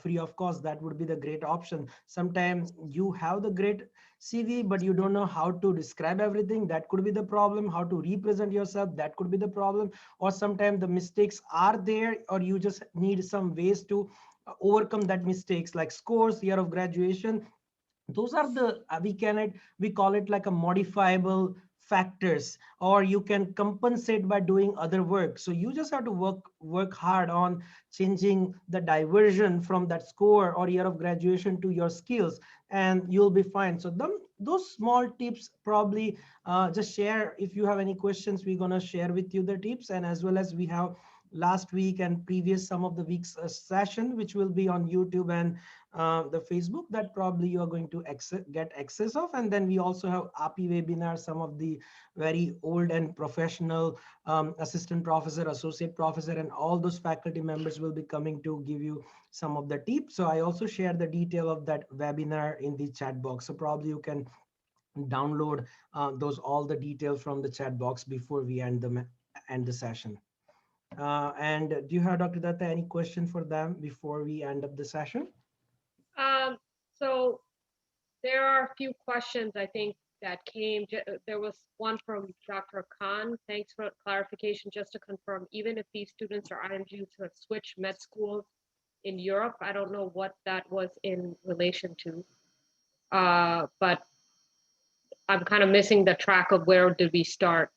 free of cost. That would be the great option. Sometimes you have the great CV, but you don't know how to describe everything. That could be the problem. How to represent yourself, that could be the problem. Or sometimes the mistakes are there, or you just need some ways to overcome that mistakes, like scores, year of graduation. Those are the we call it like a modifiable factors, or you can compensate by doing other work. So you just have to work hard on changing the diversion from that score or year of graduation to your skills, and you'll be fine. So those small tips probably, just share. If you have any questions, we're going to share with you the tips, and as well as we have last week and previous some of the weeks session, which will be on YouTube and the Facebook, that probably you are going to get access of. And then we also have API webinars, some of the very old and professional assistant professor, associate professor, and all those faculty members will be coming to give you some of the tips. So I also share the detail of that webinar in the chat box. So probably you can download those all the details from the chat box before we end the session. And do you have, Dr. Datta, any question for them before we end up the session? So there are a few questions I think that came. There was one from Dr. Khan. Thanks for clarification. Just to confirm, even if these students are IMGs who have switched med schools in Europe, I don't know what that was in relation to, but I'm kind of missing the track of where did we start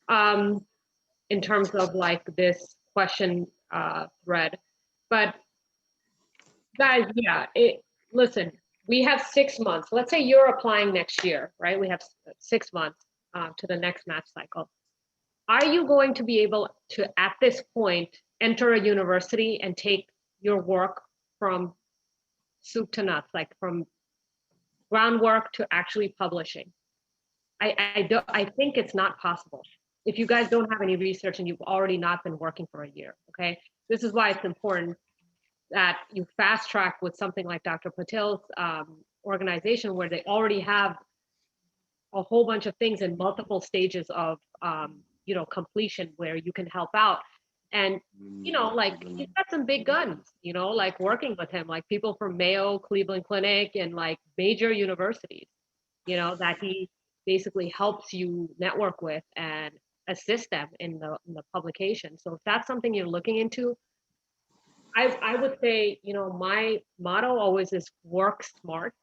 in terms of like this question thread. But guys, yeah, listen, we have 6 months. Let's say you're applying next year, right? We have 6 months to the next match cycle. Are you going to be able to, at this point, enter a university and take your work from soup to nuts, like from groundwork to actually publishing? I think it's not possible. If you guys don't have any research and you've already not been working for a year, okay? This is why it's important that you fast track with something like Dr. Patel's organization, where they already have a whole bunch of things in multiple stages of completion, where you can help out. And like he's got some big guns, like working with him, like people from Mayo, Cleveland Clinic, and like major universities, that he basically helps you network with and assist them in the publication. So if that's something you're looking into, I would say, my motto always is work smart.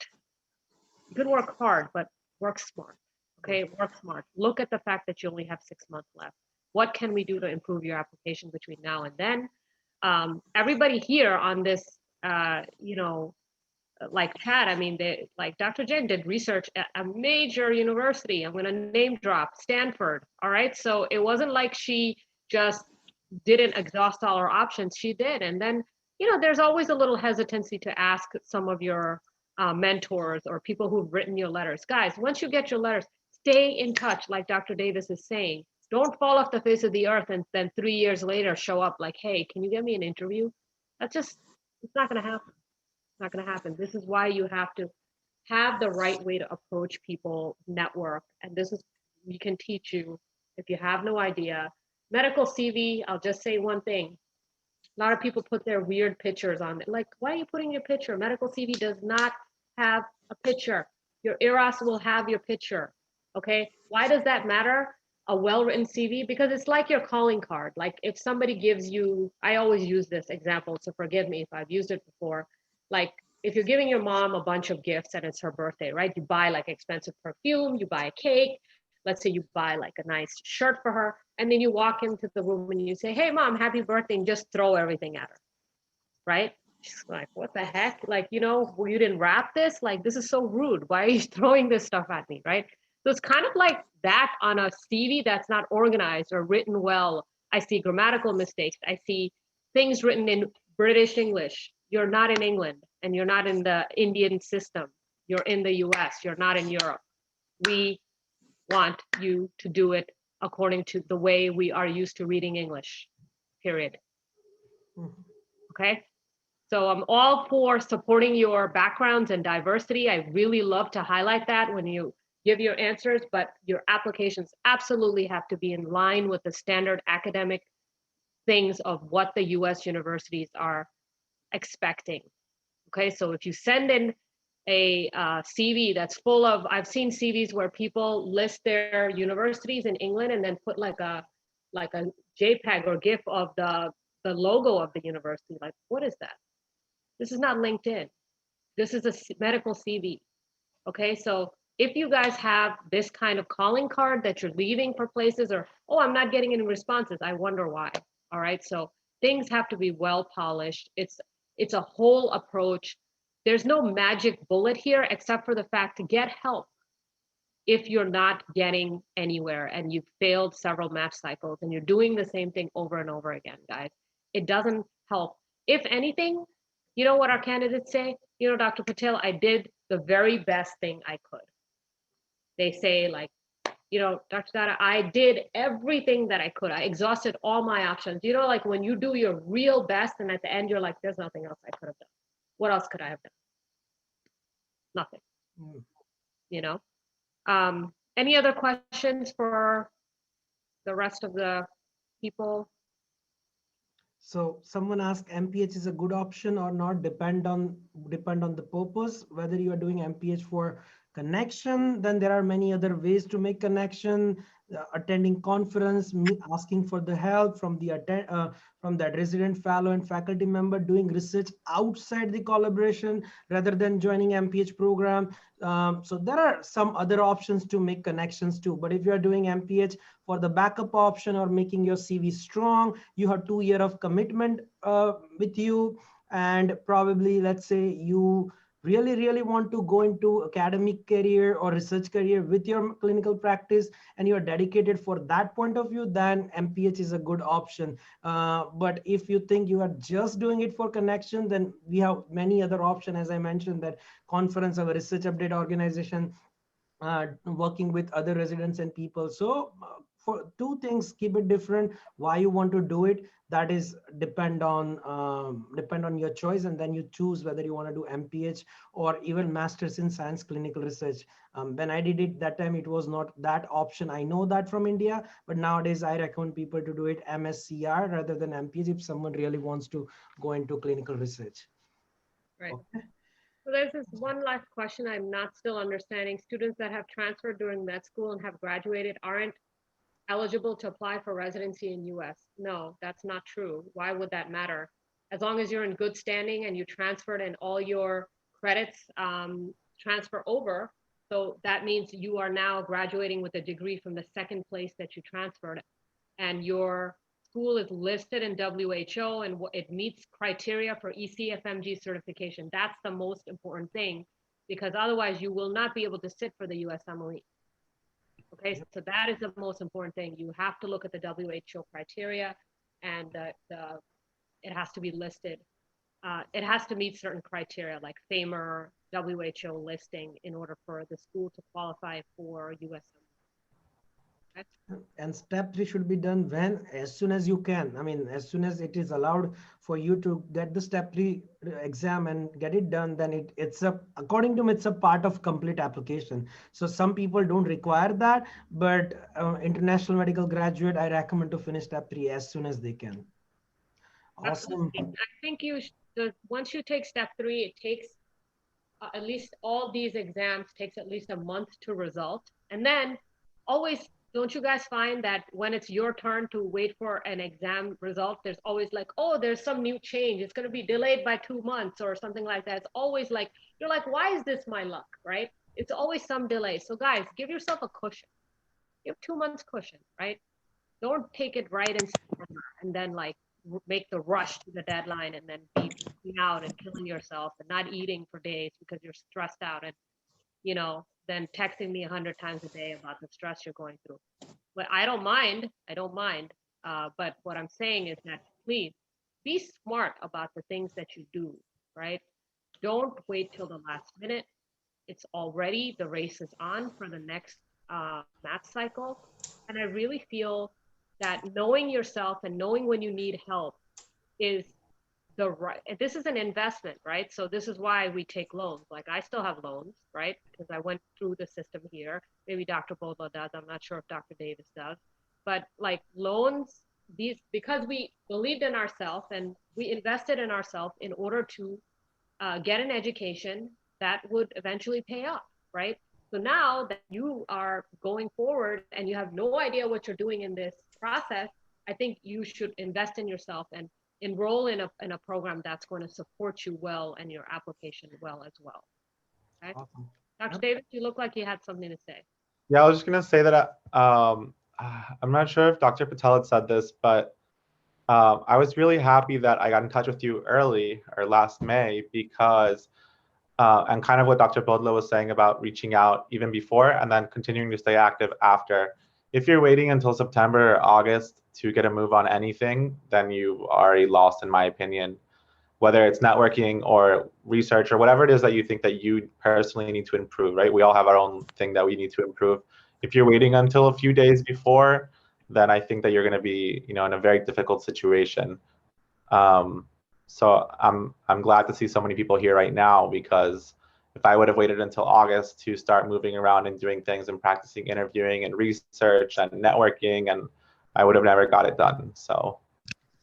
You can work hard, but work smart. Okay, work smart. Look at the fact that you only have 6 months left. What can we do to improve your application between now and then? Everybody here on this, like chat, I mean, like Dr. Jen did research at a major university. I'm going to name drop Stanford. All right, so it wasn't like she just didn't exhaust all her options. She did. And then, there's always a little hesitancy to ask some of your mentors or people who've written your letters. Guys, once you get your letters, stay in touch, like Dr. Davis is saying. Don't fall off the face of the earth and then 3 years later show up like, hey, can you get me an interview? It's not going to happen. It's not going to happen. This is why you have to have the right way to approach people, network. And we can teach you if you have no idea. Medical CV, I'll just say one thing. A lot of people put their weird pictures on it. Like, why are you putting your picture? Medical CV does not have a picture. Your ERAS will have your picture, okay? Why does that matter? A well-written CV, because it's like your calling card. Like if somebody gives you, I always use this example, so forgive me if I've used it before. Like if you're giving your mom a bunch of gifts and it's her birthday, right? You buy like expensive perfume, you buy a cake, let's say you buy like a nice shirt for her, and then you walk into the room and you say, hey mom, happy birthday, and just throw everything at her, right? She's like, what the heck? Like, you didn't wrap this? Like, this is so rude. Why are you throwing this stuff at me, right? So it's kind of like that on a CV that's not organized or written well. I see grammatical mistakes. I see things written in British English. You're not in England and you're not in the Indian system. You're in the US, you're not in Europe. We want you to do it according to the way we are used to reading English, period. Okay? So I'm all for supporting your backgrounds and diversity. I really love to highlight that when you give your answers, but your applications absolutely have to be in line with the standard academic things of what the US universities are expecting. Okay, so if you send in a CV that's full of, I've seen CVs where people list their universities in England and then put like a JPEG or GIF of the logo of the university. Like, what is that? This is not LinkedIn. This is a medical CV. Okay, so if you guys have this kind of calling card that you're leaving for places, or, oh, I'm not getting any responses, I wonder why. All right, so things have to be well polished. It's a whole approach. There's no magic bullet here except for the fact to get help if you're not getting anywhere and you've failed several match cycles and you're doing the same thing over and over again, guys. It doesn't help. If anything, you know what our candidates say? You know, Dr. Patel, I did the very best thing I could. They say, like, you know, Dr. Dada, I did everything that I could. I exhausted all my options. You know, like when you do your real best and at the end you're like, there's nothing else I could have done. What else could I have done? Nothing. You know? Any other questions for the rest of the people? So someone asked, MPH is a good option or not, depend on the purpose, whether you are doing MPH for connection, then there are many other ways to make connection, attending conference, asking for the help from from that resident fellow and faculty member, doing research outside the collaboration rather than joining MPH program. So there are some other options to make connections too. But if you are doing MPH for the backup option or making your CV strong, you have 2 years of commitment with you, and probably, let's say you really want to go into academic career or research career with your clinical practice and you're dedicated for that point of view, then MPH is a good option. But if you think you are just doing it for connection, then we have many other options, as I mentioned, that conference of a research update organization, working with other residents and people. So for two things, keep it different. Why you want to do it, that is depend on your choice, and then you choose whether you want to do MPH or even Masters in Science Clinical Research. When I did it that time, it was not that option. I know that from India, but nowadays I recommend people to do it MSCR rather than MPH if someone really wants to go into clinical research. Right. Okay. So there's this one last question I'm not still understanding. Students that have transferred during med school and have graduated aren't eligible to apply for residency in US. No, that's not true. Why would that matter? As long as you're in good standing and you transferred and all your credits transfer over, so that means you are now graduating with a degree from the second place that you transferred, and your school is listed in WHO and it meets criteria for ECFMG certification. That's the most important thing, because otherwise you will not be able to sit for the USMLE. Okay, so that is the most important thing. You have to look at the WHO criteria, and it has to be listed. It has to meet certain criteria like FAMR, WHO listing in order for the school to qualify for USMLE. And step 3 should be done when, as soon as you can. I mean, as soon as it is allowed for you to get the step 3 exam and get it done, then it's according to me, it's a part of complete application. So some people don't require that, but international medical graduate, I recommend to finish step 3 as soon as they can. Awesome. I think once you take step 3, it takes at least all these exams takes at least a month to result. And then always, don't you guys find that when it's your turn to wait for an exam result, there's always like, oh, there's some new change. It's going to be delayed by 2 months or something like that. It's always like, you're like, why is this my luck, right? It's always some delay. So guys, give yourself a cushion. You have 2 months cushion, right? Don't take it right in September and then like make the rush to the deadline and then be out and killing yourself and not eating for days because you're stressed out, and then texting me 100 times a day about the stress you're going through. But I don't mind. But what I'm saying is that please be smart about the things that you do, right? Don't wait till the last minute. It's already, the race is on for the next math cycle. And I really feel that knowing yourself and knowing when you need help is this is an investment, right? So this is why we take loans. Like I still have loans, right? Because I went through the system here. Maybe Dr. Bola does. I'm not sure if Dr. Davis does. But like loans, these because we believed in ourselves and we invested in ourselves in order to get an education that would eventually pay off, right? So now that you are going forward and you have no idea what you're doing in this process, I think you should invest in yourself and enroll in a program that's going to support you well and your application well as well. Okay. Awesome. Dr. Yep. Davis, you look like you had something to say. Yeah, I was just gonna say that I'm not sure if Dr. Patel had said this, but I was really happy that I got in touch with you early or last May because, and kind of what Dr. Bodla was saying about reaching out even before and then continuing to stay active after. If you're waiting until September or August to get a move on anything, then you already lost, in my opinion. Whether it's networking or research or whatever it is that you think that you personally need to improve, right? We all have our own thing that we need to improve. If you're waiting until a few days before, then I think that you're going to be, in a very difficult situation. So I'm glad to see so many people here right now, because if I would have waited until August to start moving around and doing things and practicing interviewing and research and networking, and I would have never got it done. So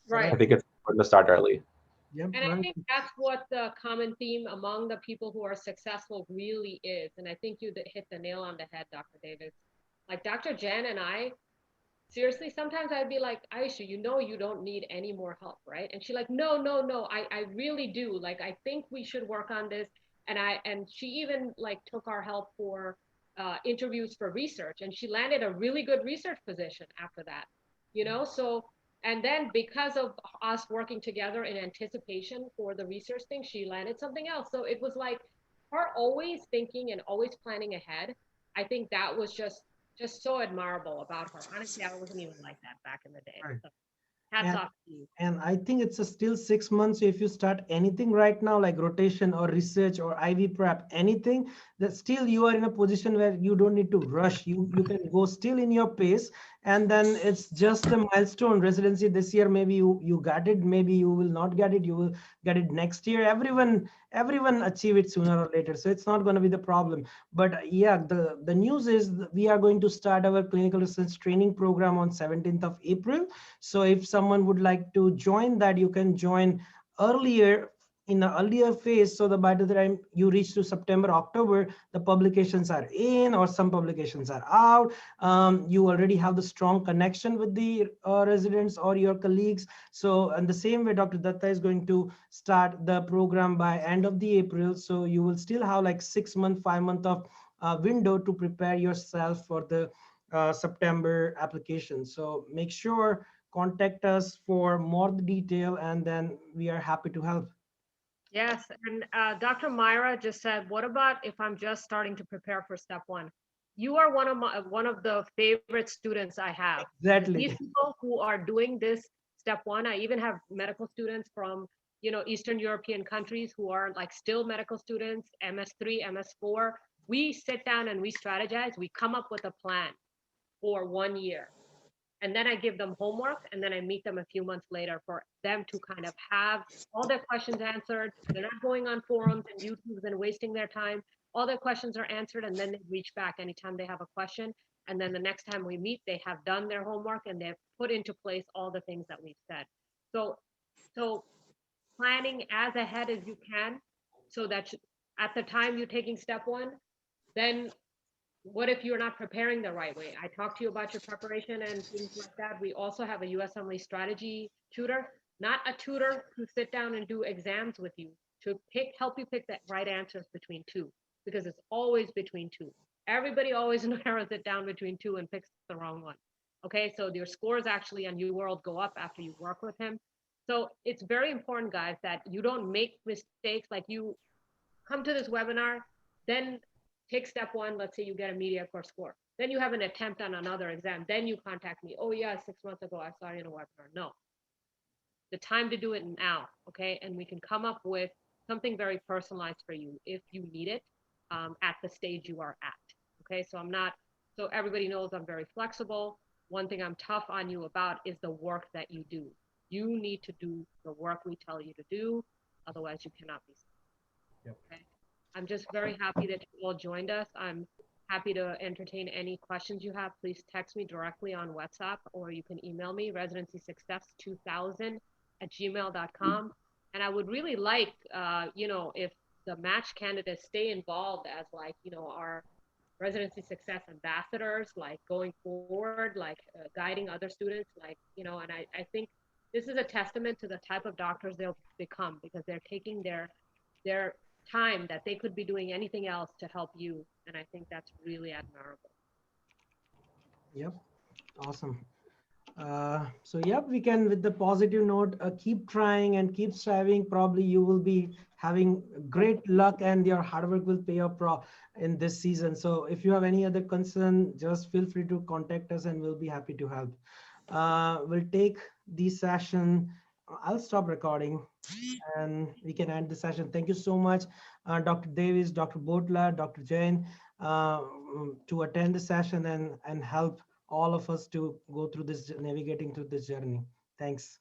Right. I think it's important to start early. Yep. And I Right. think that's what the common theme among the people who are successful really is. And I think you hit the nail on the head, Dr. Davis. Like Dr. Jen and I, seriously, sometimes I'd be like, Aisha, you don't need any more help, right? And she's like, no, I really do. Like, I think we should work on this. And she even like took our help for interviews for research, and she landed a really good research position after that, So, and then because of us working together in anticipation for the research thing, she landed something else. So it was like her always thinking and always planning ahead. I think that was just so admirable about her. Honestly, I wasn't even like that back in the day. Right. So hats And off to you. and I think it's still 6 months. So if you start anything right now, like rotation or research or IV prep, anything, that still you are in a position where you don't need to rush. You can go still in your pace, and then it's just a milestone. Residency this year, maybe you got it, maybe you will not get it. You will get it next year. Everyone achieve it sooner or later. So it's not going to be the problem. But yeah, the news is we are going to start our clinical research training program on 17th of April. So if someone would like to join that, you can join earlier in the earlier phase, so that by the time you reach to September, October, the publications are in or some publications are out. You already have the strong connection with the residents or your colleagues. So in the same way, Dr. Datta is going to start the program by end of the April. So you will still have like 6 month, 5 month of window to prepare yourself for the September application. So make sure contact us for more detail, and then we are happy to help. Yes, and Dr. Myra just said, what about if I'm just starting to prepare for step one? You are one of the favorite students I have. These Exactly. people who are doing this step one, I even have medical students from, Eastern European countries who are like still medical students, MS3, MS4. We sit down and we strategize. We come up with a plan for 1 year. And then I give them homework, and then I meet them a few months later for them to kind of have all their questions answered. They're not going on forums and YouTubes and wasting their time. All their questions are answered, and then they reach back anytime they have a question. And then the next time we meet, they have done their homework and they've put into place all the things that we've said. So, so planning as ahead as you can, so that at the time you're taking step one, then what if you're not preparing the right way? I talked to you about your preparation and things like that. We also have a USMLE strategy tutor, not a tutor to sit down and do exams with you, to help you pick the right answers between two, because it's always between two. Everybody always narrows it down between two and picks the wrong one. Okay, so your scores actually on UWorld go up after you work with him. So it's very important, guys, that you don't make mistakes. Like, you come to this webinar, then take step one. Let's say you get a media core score. Then you have an attempt on another exam. Then you contact me. Oh yeah, 6 months ago I saw you in a webinar. No, the time to do it now. Okay, and we can come up with something very personalized for you if you need it at the stage you are at. Okay, so so everybody knows I'm very flexible. One thing I'm tough on you about is the work that you do. You need to do the work we tell you to do. Otherwise, you cannot be Yep. okay. I'm just very happy that you all joined us. I'm happy to entertain any questions you have. Please text me directly on WhatsApp or you can email me residencysuccess2000@gmail.com. And I would really like, if the match candidates stay involved as like, our residency success ambassadors, like going forward, like guiding other students, like, and I think this is a testament to the type of doctors they'll become because they're taking their time that they could be doing anything else to help you. And I think that's really admirable. Yep. Awesome. So yep, we can, with the positive note, keep trying and keep striving. Probably you will be having great luck and your hard work will pay off in this season. So if you have any other concern, just feel free to contact us and we'll be happy to help. We'll take the session. I'll stop recording and we can end the session. Thank you so much, Dr. Davis, Dr. Botla, Dr. Jain, to attend the session and help all of us to go through this, navigating through this journey. Thanks.